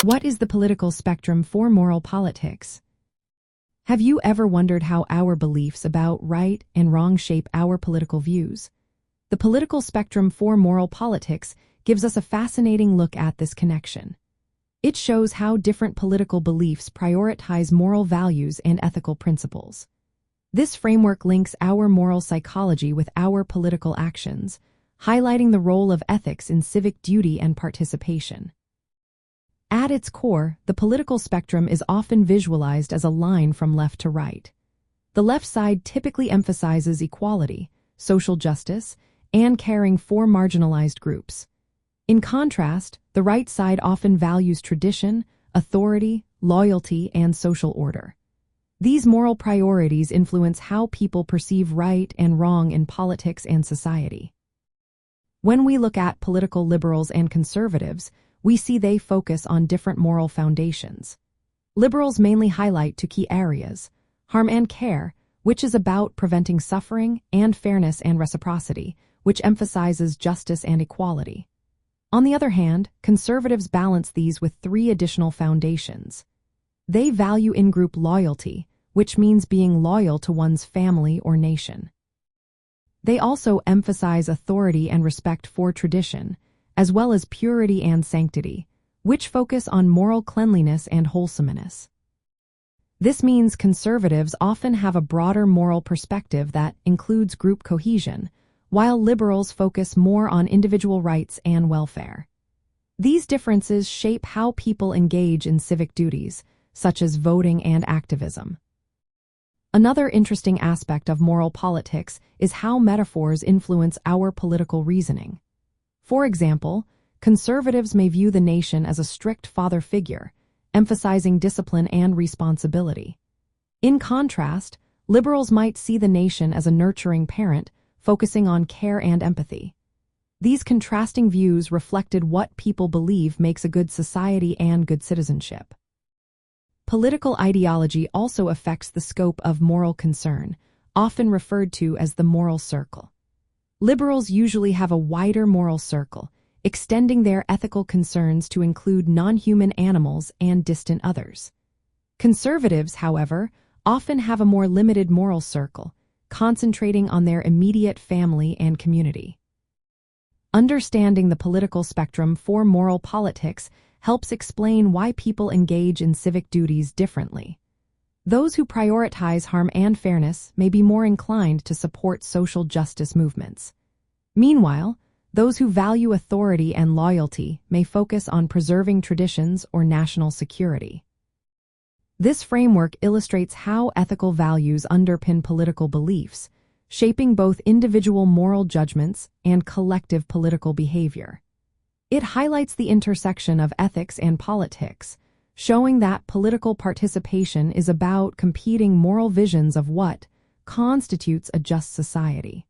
What is the political spectrum for moral politics? Have you ever wondered how our beliefs about right and wrong shape our political views? The political spectrum for moral politics gives us a fascinating look at this connection. It shows how different political beliefs prioritize moral values and ethical principles. This framework links our moral psychology with our political actions, highlighting the role of ethics in civic duty and participation. At its core, the political spectrum is often visualized as a line from left to right. The left side typically emphasizes equality, social justice, and caring for marginalized groups. In contrast, the right side often values tradition, authority, loyalty, and social order. These moral priorities influence how people perceive right and wrong in politics and society. When we look at political liberals and conservatives, we see they focus on different moral foundations. Liberals mainly highlight two key areas: harm and care, which is about preventing suffering, and fairness and reciprocity, which emphasizes justice and equality. On the other hand, conservatives balance these with three additional foundations. They value in-group loyalty, which means being loyal to one's family or nation. They also emphasize authority and respect for tradition, as well as purity and sanctity, which focus on moral cleanliness and wholesomeness. This means conservatives often have a broader moral perspective that includes group cohesion, while liberals focus more on individual rights and welfare. These differences shape how people engage in civic duties, such as voting and activism. Another interesting aspect of moral politics is how metaphors influence our political reasoning. For example, conservatives may view the nation as a strict father figure, emphasizing discipline and responsibility. In contrast, liberals might see the nation as a nurturing parent, focusing on care and empathy. These contrasting views reflected what people believe makes a good society and good citizenship. Political ideology also affects the scope of moral concern, often referred to as the moral circle. Liberals usually have a wider moral circle, extending their ethical concerns to include non-human animals and distant others. Conservatives, however, often have a more limited moral circle, concentrating on their immediate family and community. Understanding the political spectrum for moral politics helps explain why people engage in civic duties differently. Those who prioritize harm and fairness may be more inclined to support social justice movements. Meanwhile, those who value authority and loyalty may focus on preserving traditions or national security. This framework illustrates how ethical values underpin political beliefs, shaping both individual moral judgments and collective political behavior. It highlights the intersection of ethics and politics, showing that political participation is about competing moral visions of what constitutes a just society.